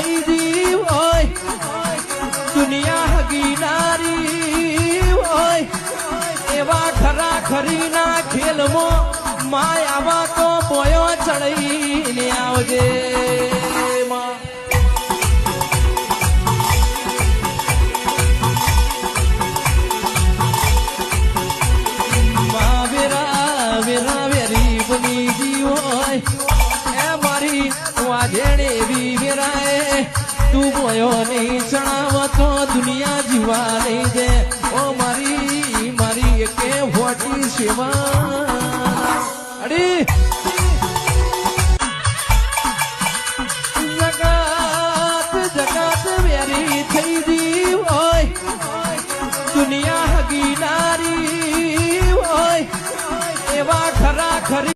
થઈ દી હોય દુનિયા હગીનારી હોય એવા ખરા ખરીના ખેલમાં માય આવા તો બોયો ચડઈને આવજે તું બોયો નહીં ચણાવતો દુનિયા જીવા નહીં દે ઓ મારી મારી કે હોટી સેવા અડી જગત વેરી થઈ દી હોય દુનિયા હગીનારી હોય એવા ખરા ખરી